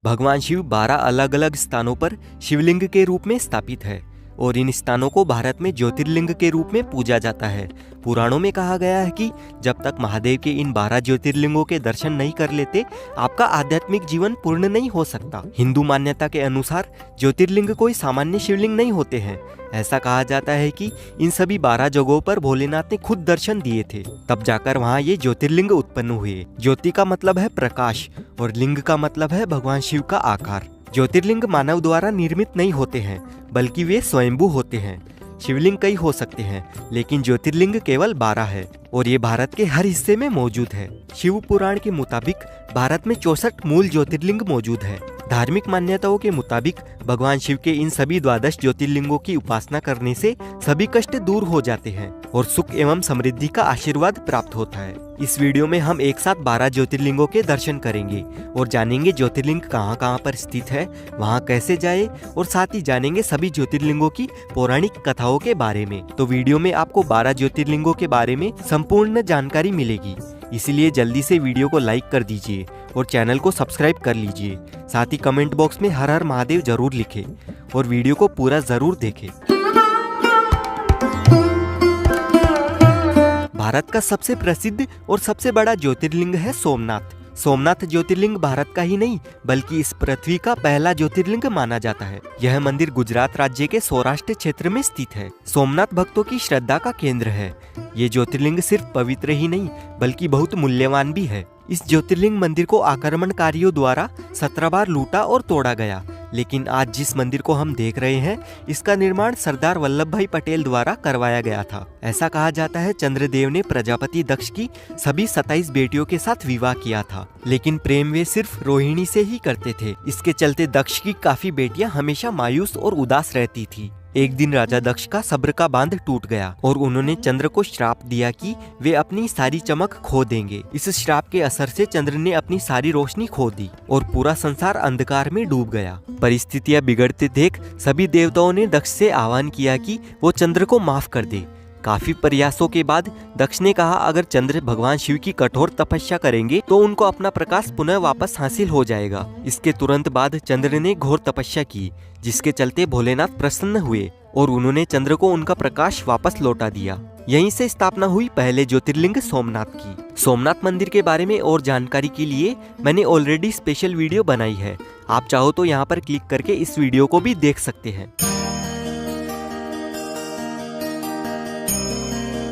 भगवान शिव 12 अलग अलग स्थानों पर शिवलिंग के रूप में स्थापित है और इन स्थानों को भारत में ज्योतिर्लिंग के रूप में पूजा जाता है। पुराणों में कहा गया है कि जब तक महादेव के इन 12 ज्योतिर्लिंगों के दर्शन नहीं कर लेते, आपका आध्यात्मिक जीवन पूर्ण नहीं हो सकता। हिंदू मान्यता के अनुसार ज्योतिर्लिंग कोई सामान्य शिवलिंग नहीं होते हैं। ऐसा कहा जाता है कि इन सभी 12 जगहों पर भोलेनाथ ने खुद दर्शन दिए थे, तब जाकर वहाँ ये ज्योतिर्लिंग उत्पन्न हुए। ज्योति का मतलब है प्रकाश और लिंग का मतलब है भगवान शिव का आकार। ज्योतिर्लिंग मानव द्वारा निर्मित नहीं होते हैं, बल्कि वे स्वयंभू होते हैं। शिवलिंग कई हो सकते हैं, लेकिन ज्योतिर्लिंग केवल 12 है और ये भारत के हर हिस्से में मौजूद है। शिव पुराण के मुताबिक भारत में 64 मूल ज्योतिर्लिंग मौजूद है। धार्मिक मान्यताओं के मुताबिक भगवान शिव के इन सभी 12 ज्योतिर्लिंगों की उपासना करने से सभी कष्ट दूर हो जाते हैं और सुख एवं समृद्धि का आशीर्वाद प्राप्त होता है। इस वीडियो में हम एक साथ 12 ज्योतिर्लिंगों के दर्शन करेंगे और जानेंगे ज्योतिर्लिंग कहां कहां पर स्थित है, वहां कैसे जाए और साथ ही जानेंगे सभी ज्योतिर्लिंगों की पौराणिक कथाओं के बारे में। तो वीडियो में आपको 12 ज्योतिर्लिंगों के बारे में संपूर्ण जानकारी मिलेगी, इसलिए जल्दी से वीडियो को लाइक कर दीजिए और चैनल को सब्सक्राइब कर लीजिए। साथ ही कमेंट बॉक्स में हर हर महादेव जरूर लिखें और वीडियो को पूरा जरूर देखें। भारत का सबसे प्रसिद्ध और सबसे बड़ा ज्योतिर्लिंग है सोमनाथ। सोमनाथ ज्योतिर्लिंग भारत का ही नहीं बल्कि इस पृथ्वी का पहला ज्योतिर्लिंग माना जाता है। यह मंदिर गुजरात राज्य के सौराष्ट्र क्षेत्र में स्थित है। सोमनाथ भक्तों की श्रद्धा का केंद्र है। ये ज्योतिर्लिंग सिर्फ पवित्र ही नहीं बल्कि बहुत मूल्यवान भी है। इस ज्योतिर्लिंग मंदिर को आक्रमणकारियों द्वारा 17 बार लूटा और तोड़ा गया, लेकिन आज जिस मंदिर को हम देख रहे हैं, इसका निर्माण सरदार वल्लभ भाई पटेल द्वारा करवाया गया था। ऐसा कहा जाता है चंद्रदेव ने प्रजापति दक्ष की सभी 27 बेटियों के साथ विवाह किया था, लेकिन प्रेम वे सिर्फ रोहिणी से ही करते थे। इसके चलते दक्ष की काफी बेटियां हमेशा मायूस और उदास रहती थी। एक दिन राजा दक्ष का सब्र का बांध टूट गया और उन्होंने चंद्र को श्राप दिया कि वे अपनी सारी चमक खो देंगे। इस श्राप के असर से चंद्र ने अपनी सारी रोशनी खो दी और पूरा संसार अंधकार में डूब गया। परिस्थितियां बिगड़ते देख सभी देवताओं ने दक्ष से आह्वान किया कि वो चंद्र को माफ कर दे। काफी प्रयासों के बाद दक्ष ने कहा अगर चंद्र भगवान शिव की कठोर तपस्या करेंगे तो उनको अपना प्रकाश पुनः वापस हासिल हो जाएगा। इसके तुरंत बाद चंद्र ने घोर तपस्या की, जिसके चलते भोलेनाथ प्रसन्न हुए और उन्होंने चंद्र को उनका प्रकाश वापस लौटा दिया। यहीं से स्थापना हुई पहले ज्योतिर्लिंग सोमनाथ की। सोमनाथ मंदिर के बारे में और जानकारी के लिए मैंने ऑलरेडी स्पेशल वीडियो बनाई है। आप चाहो तो यहाँ पर क्लिक करके इस वीडियो को भी देख सकते हैं।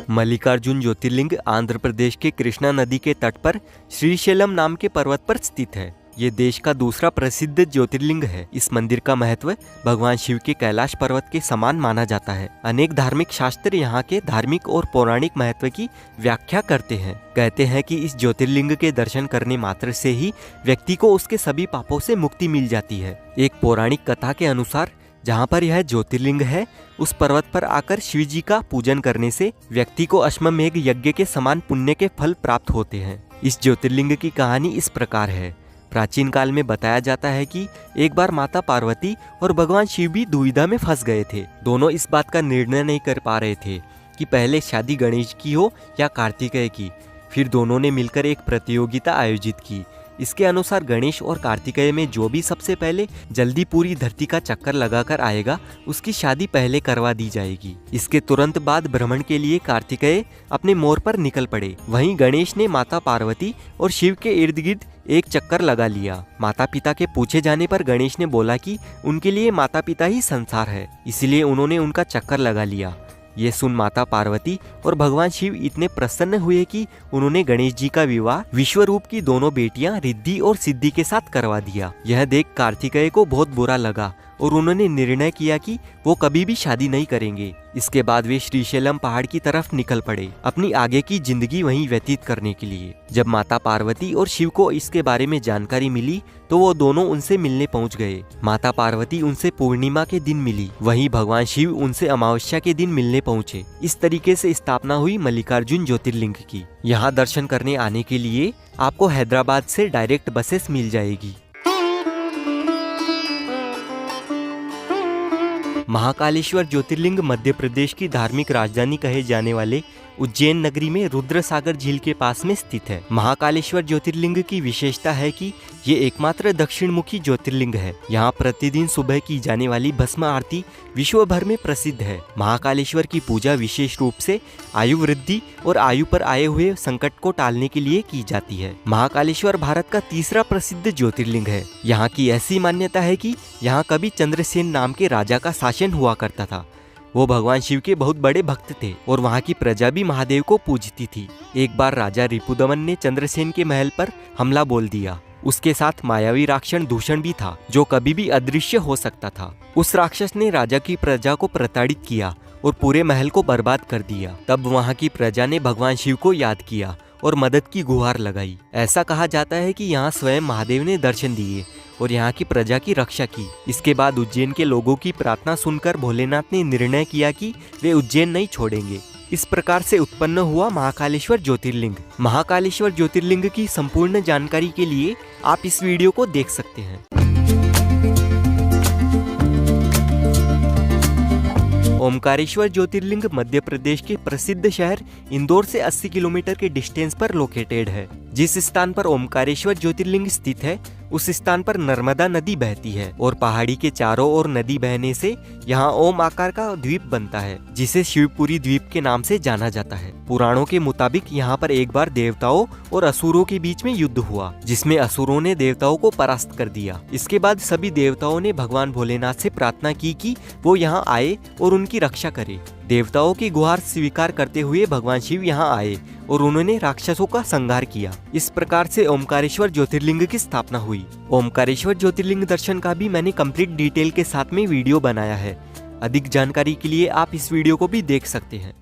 मल्लिकार्जुन ज्योतिर्लिंग आंध्र प्रदेश के कृष्णा नदी के तट पर श्रीशैलम नाम के पर्वत पर स्थित है। ये देश का दूसरा प्रसिद्ध ज्योतिर्लिंग है। इस मंदिर का महत्व भगवान शिव के कैलाश पर्वत के समान माना जाता है। अनेक धार्मिक शास्त्र यहाँ के धार्मिक और पौराणिक महत्व की व्याख्या करते हैं। कहते हैं कि इस ज्योतिर्लिंग के दर्शन करने मात्र से ही व्यक्ति को उसके सभी पापों से मुक्ति मिल जाती है। एक पौराणिक कथा के अनुसार जहाँ पर यह ज्योतिर्लिंग है, उस पर्वत पर आकर शिव जी का पूजन करने से व्यक्ति को अश्वमेध यज्ञ के समान पुण्य के फल प्राप्त होते हैं। इस ज्योतिर्लिंग की कहानी इस प्रकार है। प्राचीन काल में बताया जाता है कि एक बार माता पार्वती और भगवान शिव भी दुविधा में फंस गए थे। दोनों इस बात का निर्णय नहीं कर पा रहे थे कि पहले शादी गणेश की हो या कार्तिकेय की। फिर दोनों ने मिलकर एक प्रतियोगिता आयोजित की। इसके अनुसार गणेश और कार्तिकेय में जो भी सबसे पहले जल्दी पूरी धरती का चक्कर लगाकर आएगा, उसकी शादी पहले करवा दी जाएगी। इसके तुरंत बाद भ्रमण के लिए कार्तिकेय अपने मोर पर निकल पड़े। वहीं गणेश ने माता पार्वती और शिव के इर्द गिर्द एक चक्कर लगा लिया। माता पिता के पूछे जाने पर गणेश ने बोला कि उनके लिए माता पिता ही संसार है, इसलिए उन्होंने उनका चक्कर लगा लिया। ये सुन माता पार्वती और भगवान शिव इतने प्रसन्न हुए कि उन्होंने गणेश जी का विवाह विश्वरूप की दोनों बेटियां रिद्धि और सिद्धि के साथ करवा दिया। यह देख कार्तिकेय को बहुत बुरा लगा और उन्होंने निर्णय किया कि वो कभी भी शादी नहीं करेंगे। इसके बाद वे श्रीशैलम पहाड़ की तरफ निकल पड़े, अपनी आगे की जिंदगी वहीं व्यतीत करने के लिए। जब माता पार्वती और शिव को इसके बारे में जानकारी मिली तो वो दोनों उनसे मिलने पहुंच गए। माता पार्वती उनसे पूर्णिमा के दिन मिली, वहीं भगवान शिव उनसे अमावस्या के दिन मिलने पहुंचे। इस तरीके से स्थापना हुई मल्लिकार्जुन ज्योतिर्लिंग की। यहाँ दर्शन करने आने के लिए आपको हैदराबाद से डायरेक्ट बसेस मिल जाएगी। महाकालेश्वर ज्योतिर्लिंग मध्य प्रदेश की धार्मिक राजधानी कहे जाने वाले उज्जैन नगरी में रुद्रसागर झील के पास में स्थित है। महाकालेश्वर ज्योतिर्लिंग की विशेषता है कि ये एकमात्र दक्षिण मुखी ज्योतिर्लिंग है। यहाँ प्रतिदिन सुबह की जाने वाली भस्म आरती विश्व भर में प्रसिद्ध है। महाकालेश्वर की पूजा विशेष रूप से आयु वृद्धि और आयु पर आए हुए संकट को टालने के लिए की जाती है। महाकालेश्वर भारत का तीसरा प्रसिद्ध ज्योतिर्लिंग है। यहाँ की ऐसी मान्यता है कि यहाँ कभी चंद्रसेन नाम के राजा का शासन हुआ करता था। वो भगवान शिव के बहुत बड़े भक्त थे और वहाँ की प्रजा भी महादेव को पूजती थी। एक बार राजा रिपुदमन ने चंद्रसेन के महल पर हमला बोल दिया। उसके साथ मायावी राक्षस दूषण भी था, जो कभी भी अदृश्य हो सकता था। उस राक्षस ने राजा की प्रजा को प्रताड़ित किया और पूरे महल को बर्बाद कर दिया। तब वहाँ की प्रजा ने भगवान शिव को याद किया और मदद की गुहार लगाई। ऐसा कहा जाता है कि यहाँ स्वयं महादेव ने दर्शन दिए और यहाँ की प्रजा की रक्षा की। इसके बाद उज्जैन के लोगों की प्रार्थना सुनकर भोलेनाथ ने निर्णय किया कि वे उज्जैन नहीं छोड़ेंगे। इस प्रकार से उत्पन्न हुआ महाकालेश्वर ज्योतिर्लिंग। महाकालेश्वर ज्योतिर्लिंग की संपूर्ण जानकारी के लिए आप इस वीडियो को देख सकते हैं। ओमकारेश्वर ज्योतिर्लिंग मध्य प्रदेश के प्रसिद्ध शहर इंदौर से 80 किलोमीटर के डिस्टेंस पर लोकेटेड है। जिस स्थान पर ओमकारेश्वर ज्योतिर्लिंग स्थित है उस स्थान पर नर्मदा नदी बहती है और पहाड़ी के चारों ओर नदी बहने से यहाँ ओम आकार का द्वीप बनता है, जिसे शिवपुरी द्वीप के नाम से जाना जाता है। पुराणों के मुताबिक यहाँ पर एक बार देवताओं और असुरों के बीच में युद्ध हुआ, जिसमें असुरों ने देवताओं को परास्त कर दिया। इसके बाद सभी देवताओं ने भगवान भोलेनाथ से प्रार्थना की कि वो यहाँ आए और उनकी रक्षा करे। देवताओं की गुहार स्वीकार करते हुए भगवान शिव यहाँ आए और उन्होंने राक्षसों का संहार किया। इस प्रकार से ओमकारेश्वर ज्योतिर्लिंग की स्थापना हुई। ओमकारेश्वर ज्योतिर्लिंग दर्शन का भी मैंने कंप्लीट डिटेल के साथ में वीडियो बनाया है। अधिक जानकारी के लिए आप इस वीडियो को भी देख सकते हैं।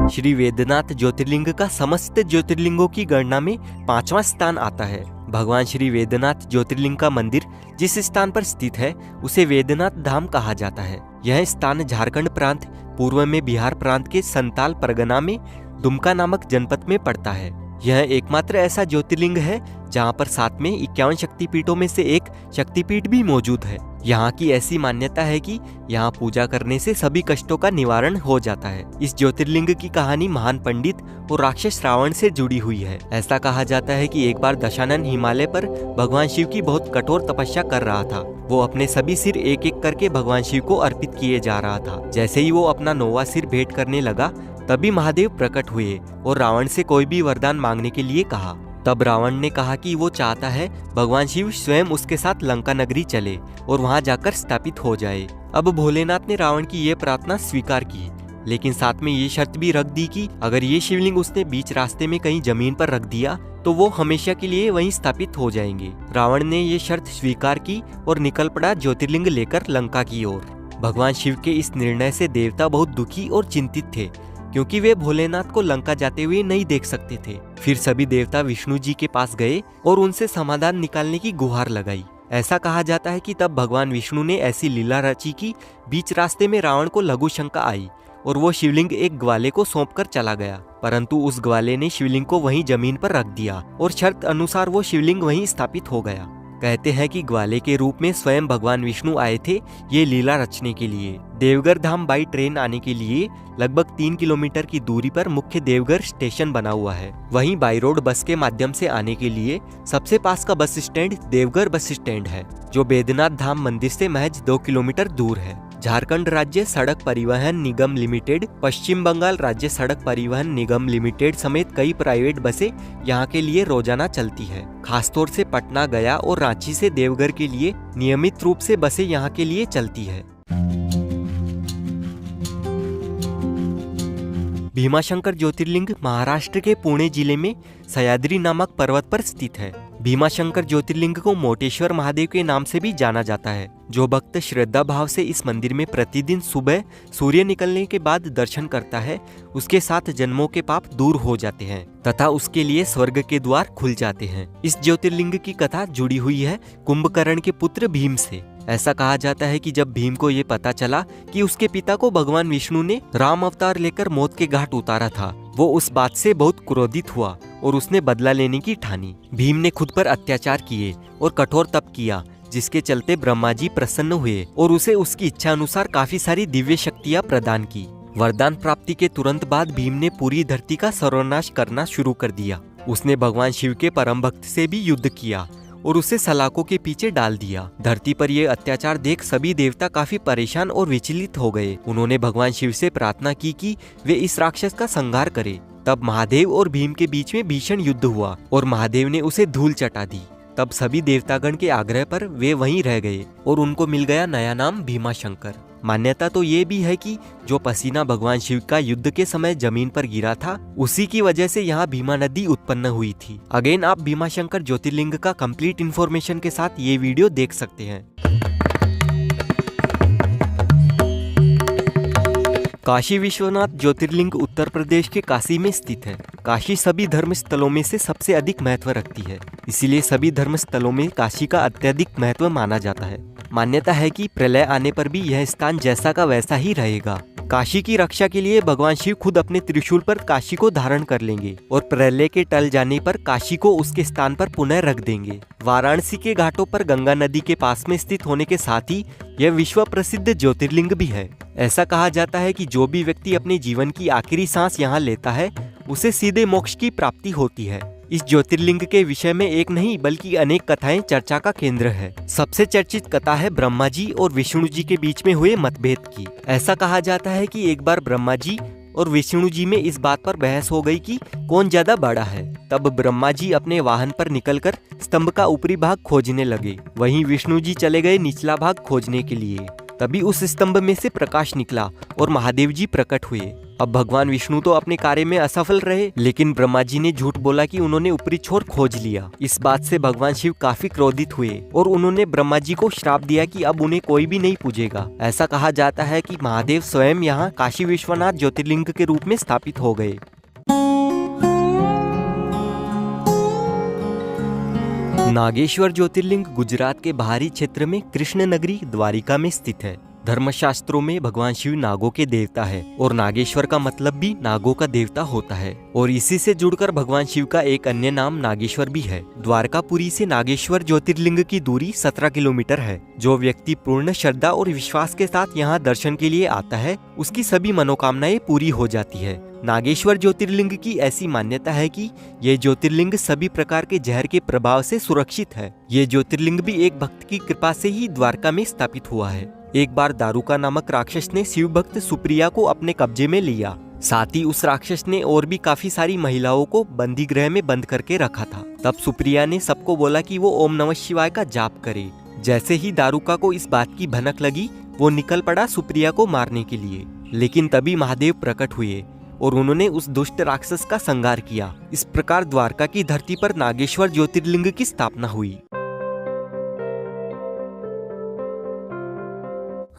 श्री वेदनाथ ज्योतिर्लिंग का समस्त ज्योतिर्लिंगों की गणना में 5वां स्थान आता है। भगवान श्री वेदनाथ ज्योतिर्लिंग का मंदिर जिस स्थान पर स्थित है उसे वेदनाथ धाम कहा जाता है। यह स्थान झारखंड प्रांत, पूर्व में बिहार प्रांत के संताल परगना में दुमका नामक जनपद में पड़ता है। यह एकमात्र ऐसा ज्योतिर्लिंग है जहाँ पर 7 में 51 शक्तिपीठों में से एक शक्तिपीठ भी मौजूद है। यहाँ की ऐसी मान्यता है कि यहाँ पूजा करने से सभी कष्टों का निवारण हो जाता है। इस ज्योतिर्लिंग की कहानी महान पंडित और राक्षस रावण से जुड़ी हुई है। ऐसा कहा जाता है कि एक बार दशानन हिमालय पर भगवान शिव की बहुत कठोर तपस्या कर रहा था। वो अपने सभी सिर एक एक करके भगवान शिव को अर्पित किए जा रहा था। जैसे ही वो अपना 9वां सिर भेंट करने लगा तभी महादेव प्रकट हुए और रावण से कोई भी वरदान मांगने के लिए कहा। तब रावण ने कहा कि वो चाहता है भगवान शिव स्वयं उसके साथ लंका नगरी चले और वहां जाकर स्थापित हो जाए। अब भोलेनाथ ने रावण की ये प्रार्थना स्वीकार की, लेकिन साथ में ये शर्त भी रख दी कि अगर ये शिवलिंग उसने बीच रास्ते में कहीं जमीन पर रख दिया तो वो हमेशा के लिए वहीं स्थापित हो जाएंगे। रावण ने ये शर्त स्वीकार की और निकल पड़ा ज्योतिर्लिंग लेकर लंका की ओर। भगवान शिव के इस निर्णय से देवता बहुत दुखी और चिंतित थे, क्योंकि वे भोलेनाथ को लंका जाते हुए नहीं देख सकते थे। फिर सभी देवता विष्णु जी के पास गए और उनसे समाधान निकालने की गुहार लगाई। ऐसा कहा जाता है कि तब भगवान विष्णु ने ऐसी लीला रची कि बीच रास्ते में रावण को लघु शंका आई और वो शिवलिंग एक ग्वाले को सौंपकर चला गया। परंतु उस ग्वाले ने शिवलिंग को वहीं जमीन पर रख दिया और शर्त अनुसार वो शिवलिंग वहीं स्थापित हो गया। कहते हैं कि ग्वाले के रूप में स्वयं भगवान विष्णु आए थे ये लीला रचने के लिए। देवघर धाम बाई ट्रेन आने के लिए लगभग 3 किलोमीटर की दूरी पर मुख्य देवघर स्टेशन बना हुआ है। वहीं बाई रोड बस के माध्यम से आने के लिए सबसे पास का bus stand Deoghar bus stand है, जो बैद्यनाथ धाम मंदिर से महज 2 किलोमीटर दूर है। झारखंड राज्य सड़क परिवहन निगम लिमिटेड, पश्चिम बंगाल राज्य सड़क परिवहन निगम लिमिटेड समेत कई प्राइवेट बसें यहाँ के लिए रोजाना चलती है। खासतौर से पटना, गया और रांची से देवघर के लिए नियमित रूप से बसें यहाँ के लिए चलती है। भीमाशंकर ज्योतिर्लिंग महाराष्ट्र के पुणे जिले में सह्याद्री नामक पर्वत पर स्थित है। भीमाशंकर ज्योतिर्लिंग को मोटेश्वर महादेव के नाम से भी जाना जाता है। जो भक्त श्रद्धा भाव से इस मंदिर में प्रतिदिन सुबह सूर्य निकलने के बाद दर्शन करता है, उसके 7 जन्मों के पाप दूर हो जाते हैं तथा उसके लिए स्वर्ग के द्वार खुल जाते हैं। इस ज्योतिर्लिंग की कथा जुड़ी हुई है कुंभकर्ण के पुत्र भीम से। ऐसा कहा जाता है कि जब भीम को ये पता चला कि उसके पिता को भगवान विष्णु ने राम अवतार लेकर मौत के घाट उतारा था, वो उस बात से बहुत क्रोधित हुआ और उसने बदला लेने की ठानी। भीम ने खुद पर अत्याचार किए और कठोर तप किया, जिसके चलते ब्रह्मा जी प्रसन्न हुए और उसे उसकी इच्छा अनुसार काफी सारी दिव्य शक्तियां प्रदान की। वरदान प्राप्ति के तुरंत बाद भीम ने पूरी धरती का सर्वनाश करना शुरू कर दिया। उसने भगवान शिव के परम भक्त से भी युद्ध किया और उसे सलाखों के पीछे डाल दिया। धरती पर ये अत्याचार देख सभी देवता काफी परेशान और विचलित हो गए। उन्होंने भगवान शिव से प्रार्थना की कि वे इस राक्षस का संहार करें। तब महादेव और भीम के बीच में भीषण युद्ध हुआ और महादेव ने उसे धूल चटा दी। तब सभी देवतागण के आग्रह पर वे वहीं रह गए और उनको मिल गया नया नाम भीमाशंकर। मान्यता तो ये भी है कि जो पसीना भगवान शिव का युद्ध के समय जमीन पर गिरा था, उसी की वजह से यहाँ भीमा नदी उत्पन्न हुई थी। अगेन आप भीमाशंकर ज्योतिर्लिंग का कंप्लीट इन्फॉर्मेशन के साथ ये वीडियो देख सकते हैं। काशी विश्वनाथ ज्योतिर्लिंग उत्तर प्रदेश के काशी में स्थित है। काशी सभी धर्म स्थलों में से सबसे अधिक महत्व रखती है, इसीलिए सभी धर्म स्थलों में काशी का अत्यधिक महत्व माना जाता है। मान्यता है कि प्रलय आने पर भी यह स्थान जैसा का वैसा ही रहेगा। काशी की रक्षा के लिए भगवान शिव खुद अपने त्रिशूल पर काशी को धारण कर लेंगे और प्रलय के टल जाने पर काशी को उसके स्थान पर पुनः रख देंगे। वाराणसी के घाटों पर गंगा नदी के पास में स्थित होने के साथ ही यह विश्व प्रसिद्ध ज्योतिर्लिंग भी है। ऐसा कहा जाता है कि जो भी व्यक्ति अपने जीवन की आखिरी सांस यहाँ लेता है, उसे सीधे मोक्ष की प्राप्ति होती है। इस ज्योतिर्लिंग के विषय में एक नहीं बल्कि अनेक कथाएं चर्चा का केंद्र है। सबसे चर्चित कथा है ब्रह्मा जी और विष्णु जी के बीच में हुए मतभेद की। ऐसा कहा जाता है कि एक बार ब्रह्मा जी और विष्णु जी में इस बात पर बहस हो गई कि कौन ज्यादा बड़ा है। तब ब्रह्मा जी अपने वाहन पर निकलकर स्तंभ का ऊपरी भाग खोजने लगे, वहीं विष्णु जी चले गए निचला भाग खोजने के लिए। तभी उस स्तंभ में से प्रकाश निकला और महादेव जी प्रकट हुए। अब भगवान विष्णु तो अपने कार्य में असफल रहे, लेकिन ब्रह्मा जी ने झूठ बोला कि उन्होंने ऊपरी छोर खोज लिया। इस बात से भगवान शिव काफी क्रोधित हुए और उन्होंने ब्रह्मा जी को श्राप दिया कि अब उन्हें कोई भी नहीं पूजेगा। ऐसा कहा जाता है कि महादेव स्वयं यहाँ काशी विश्वनाथ ज्योतिर्लिंग के रूप में स्थापित हो गए। नागेश्वर ज्योतिर्लिंग गुजरात के बाहरी क्षेत्र में कृष्ण नगरी द्वारिका में स्थित है। धर्मशास्त्रों में भगवान शिव नागों के देवता है और नागेश्वर का मतलब भी नागों का देवता होता है और इसी से जुड़कर भगवान शिव का एक अन्य नाम नागेश्वर भी है। द्वारकापुरी से नागेश्वर ज्योतिर्लिंग की दूरी 17 किलोमीटर है। जो व्यक्ति पूर्ण श्रद्धा और विश्वास के साथ यहाँ दर्शन के लिए आता है, उसकी सभी मनोकामनाएं पूरी हो जाती है। नागेश्वर ज्योतिर्लिंग की ऐसी मान्यता है कि ये ज्योतिर्लिंग सभी प्रकार के जहर के प्रभाव से सुरक्षित है। ये ज्योतिर्लिंग भी एक भक्त की कृपा से ही द्वारका में स्थापित हुआ है। एक बार दारुका नामक राक्षस ने शिव भक्त सुप्रिया को अपने कब्जे में लिया। साथ ही उस राक्षस ने और भी काफी सारी महिलाओं को बंदी गृह में बंद करके रखा था। तब सुप्रिया ने सबको बोला कि वो ओम नमः शिवाय का जाप करे। जैसे ही दारुका को इस बात की भनक लगी, वो निकल पड़ा सुप्रिया को मारने के लिए, लेकिन तभी महादेव प्रकट हुए और उन्होंने उस दुष्ट राक्षस का संहार किया। इस प्रकार द्वारका की धरती पर नागेश्वर ज्योतिर्लिंग की स्थापना हुई।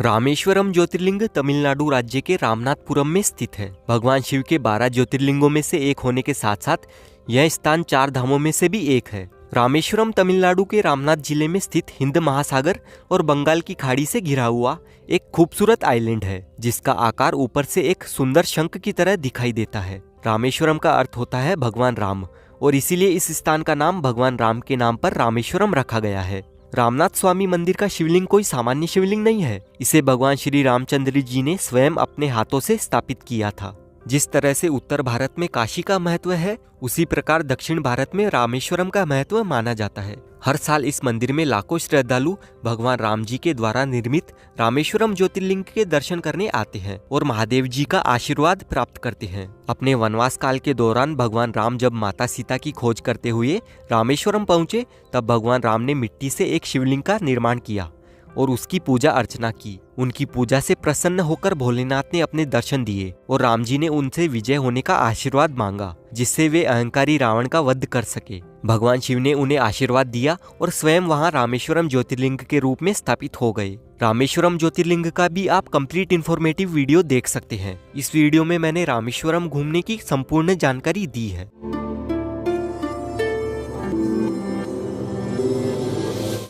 रामेश्वरम ज्योतिर्लिंग तमिलनाडु राज्य के रामनाथपुरम में स्थित है। भगवान शिव के 12 ज्योतिर्लिंगों में से एक होने के साथ साथ यह स्थान 4 धामों में से भी एक है। रामेश्वरम तमिलनाडु के रामनाथ जिले में स्थित हिंद महासागर और बंगाल की खाड़ी से घिरा हुआ एक खूबसूरत आइलैंड है, जिसका आकार ऊपर से एक सुंदर शंख की तरह दिखाई देता है। रामेश्वरम का अर्थ होता है भगवान राम और इसीलिए इस स्थान का नाम भगवान राम के नाम पर रामेश्वरम रखा गया है। रामनाथ स्वामी मंदिर का शिवलिंग कोई सामान्य शिवलिंग नहीं है। इसे भगवान श्री रामचंद्र जी ने स्वयं अपने हाथों से स्थापित किया था। जिस तरह से उत्तर भारत में काशी का महत्व है, उसी प्रकार दक्षिण भारत में रामेश्वरम का महत्व माना जाता है। हर साल इस मंदिर में लाखों श्रद्धालु भगवान राम जी के द्वारा निर्मित रामेश्वरम ज्योतिर्लिंग के दर्शन करने आते हैं और महादेव जी का आशीर्वाद प्राप्त करते हैं। अपने वनवास काल के दौरान भगवान राम जब माता सीता की खोज करते हुए रामेश्वरम पहुंचे, तब भगवान राम ने मिट्टी से एक शिवलिंग का निर्माण किया और उसकी पूजा अर्चना की। उनकी पूजा से प्रसन्न होकर भोलेनाथ ने अपने दर्शन दिए और राम जी ने उनसे विजय होने का आशीर्वाद मांगा, जिससे वे अहंकारी रावण का वध कर सके। भगवान शिव ने उन्हें आशीर्वाद दिया और स्वयं वहां रामेश्वरम ज्योतिर्लिंग के रूप में स्थापित हो गए। रामेश्वरम ज्योतिर्लिंग का भी आप कंप्लीट इन्फॉर्मेटिव वीडियो देख सकते हैं। इस वीडियो में मैंने रामेश्वरम घूमने की संपूर्ण जानकारी दी है।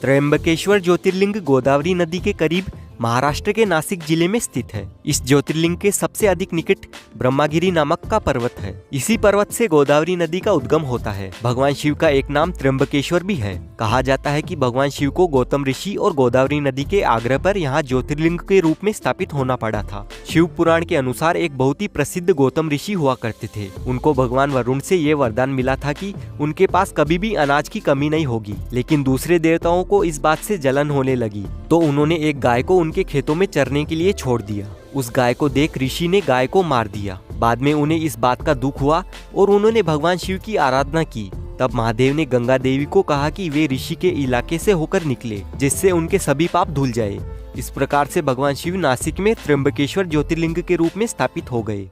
त्र्यंबकेश्वर ज्योतिर्लिंग गोदावरी नदी के करीब महाराष्ट्र के नासिक जिले में स्थित है। इस ज्योतिर्लिंग के सबसे अधिक निकट ब्रह्मागिरी नामक का पर्वत है। इसी पर्वत से गोदावरी नदी का उद्गम होता है। भगवान शिव का एक नाम त्र्यंबकेश्वर भी है। कहा जाता है कि भगवान शिव को गौतम ऋषि और गोदावरी नदी के आग्रह पर यहाँ ज्योतिर्लिंग के रूप में स्थापित होना पड़ा था। शिव पुराण के अनुसार एक बहुत ही प्रसिद्ध गौतम ऋषि हुआ करते थे। उनको भगवान वरुण से ये वरदान मिला था कि उनके पास कभी भी अनाज की कमी नहीं होगी। लेकिन दूसरे देवताओं को इस बात से जलन होने लगी, तो उन्होंने एक गाय को उनके खेतों में चरने के लिए छोड़ दिया। उस गाय को देख ऋषि ने गाय को मार दिया। बाद में उन्हें इस बात का दुख हुआ और उन्होंने भगवान शिव की आराधना की। तब महादेव ने गंगा देवी को कहा कि वे ऋषि के इलाके से होकर निकले, जिससे उनके सभी पाप धुल जाए। इस प्रकार से भगवान शिव नासिक में त्र्यंबकेश्वर ज्योतिर्लिंग के रूप में स्थापित हो गए।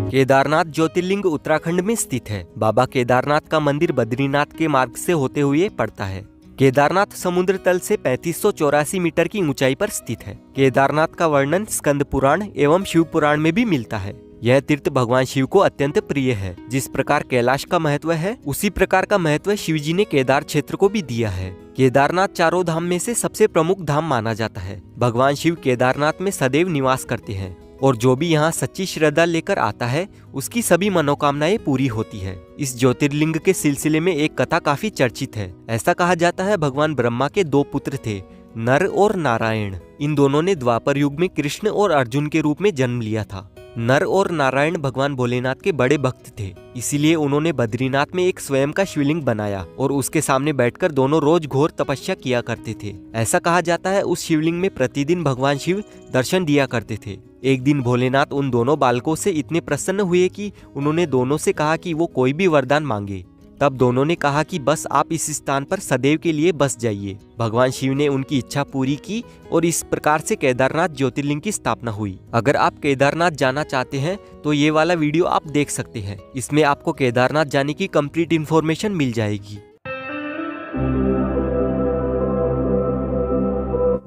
केदारनाथ ज्योतिर्लिंग उत्तराखंड में स्थित है। बाबा केदारनाथ का मंदिर बद्रीनाथ के मार्ग से होते हुए पड़ता है। केदारनाथ समुद्र तल से 3584 मीटर की ऊंचाई पर स्थित है। केदारनाथ का वर्णन स्कंद पुराण एवं शिव पुराण में भी मिलता है। यह तीर्थ भगवान शिव को अत्यंत प्रिय है। जिस प्रकार कैलाश का महत्व है, उसी प्रकार का महत्व शिव जी ने केदार क्षेत्र को भी दिया है। केदारनाथ चारों धाम में से सबसे प्रमुख धाम माना जाता है। भगवान शिव केदारनाथ में सदैव निवास करते हैं और जो भी यहाँ सच्ची श्रद्धा लेकर आता है, उसकी सभी मनोकामनाएं पूरी होती है। इस ज्योतिर्लिंग के सिलसिले में एक कथा काफी चर्चित है। ऐसा कहा जाता है भगवान ब्रह्मा के 2 पुत्र थे, नर और नारायण। इन दोनों ने द्वापर युग में कृष्ण और अर्जुन के रूप में जन्म लिया था। नर और नारायण भगवान भोलेनाथ के बड़े भक्त थे, इसीलिए उन्होंने बद्रीनाथ में एक स्वयं का शिवलिंग बनाया और उसके सामने बैठकर दोनों रोज घोर तपस्या किया करते थे। ऐसा कहा जाता है उस शिवलिंग में प्रतिदिन भगवान शिव दर्शन दिया करते थे। एक दिन भोलेनाथ उन दोनों बालकों से इतने प्रसन्न हुए कि उन्होंने दोनों से कहा कि वो कोई भी वरदान मांगे। तब दोनों ने कहा कि बस आप इस स्थान पर सदैव के लिए बस जाइए। भगवान शिव ने उनकी इच्छा पूरी की और इस प्रकार से केदारनाथ ज्योतिर्लिंग की स्थापना हुई। अगर आप केदारनाथ जाना चाहते हैं तो ये वाला वीडियो आप देख सकते हैं। इसमें आपको केदारनाथ जाने की कंप्लीट इन्फॉर्मेशन मिल जाएगी।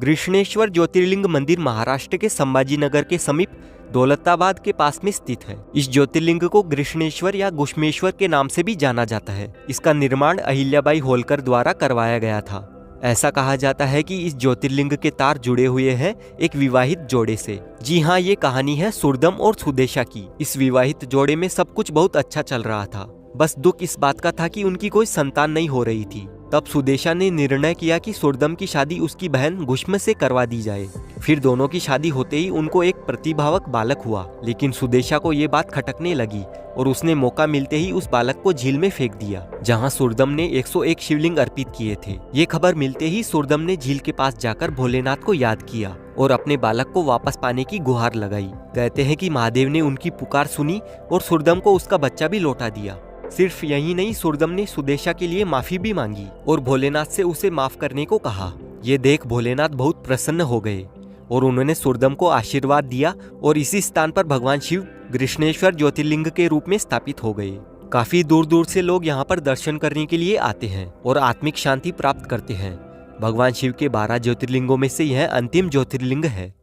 गृष्णेश्वर ज्योतिर्लिंग मंदिर महाराष्ट्र के संभाजीनगर के समीप दौलताबाद के पास में स्थित है। इस ज्योतिर्लिंग को गृष्णेश्वर या गुष्मेश्वर के नाम से भी जाना जाता है। इसका निर्माण अहिल्याबाई होलकर द्वारा करवाया गया था। ऐसा कहा जाता है कि इस ज्योतिर्लिंग के तार जुड़े हुए हैं एक विवाहित जोड़े से। जी हाँ, ये कहानी है सुरदम और सुदेशा की। इस विवाहित जोड़े में सब कुछ बहुत अच्छा चल रहा था, बस दुख इस बात का था कि उनकी कोई संतान नहीं हो रही थी। तब सुदेशा ने निर्णय किया कि सुरदम की शादी उसकी बहन गुष्म से करवा दी जाए। फिर दोनों की शादी होते ही उनको एक प्रतिभावक बालक हुआ, लेकिन सुदेशा को ये बात खटकने लगी और उसने मौका मिलते ही उस बालक को झील में फेंक दिया, जहां सुरदम ने 101 शिवलिंग अर्पित किए थे। ये खबर मिलते ही सुरदम ने झील के पास जाकर भोलेनाथ को याद किया और अपने बालक को वापस पाने की गुहार लगाई। कहते हैं कि महादेव ने उनकी पुकार सुनी और सुरदम को उसका बच्चा भी लौटा दिया। सिर्फ यही नहीं, सुरदम ने सुदेशा के लिए माफी भी मांगी और भोलेनाथ से उसे माफ करने को कहा। ये देख भोलेनाथ बहुत प्रसन्न हो गए और उन्होंने सुरदम को आशीर्वाद दिया और इसी स्थान पर भगवान शिव गृष्णेश्वर ज्योतिर्लिंग के रूप में स्थापित हो गए। काफी दूर दूर से लोग यहाँ पर दर्शन करने के लिए आते हैं और आत्मिक शांति प्राप्त करते हैं। भगवान शिव के 12 ज्योतिर्लिंगों में से यह अंतिम ज्योतिर्लिंग है।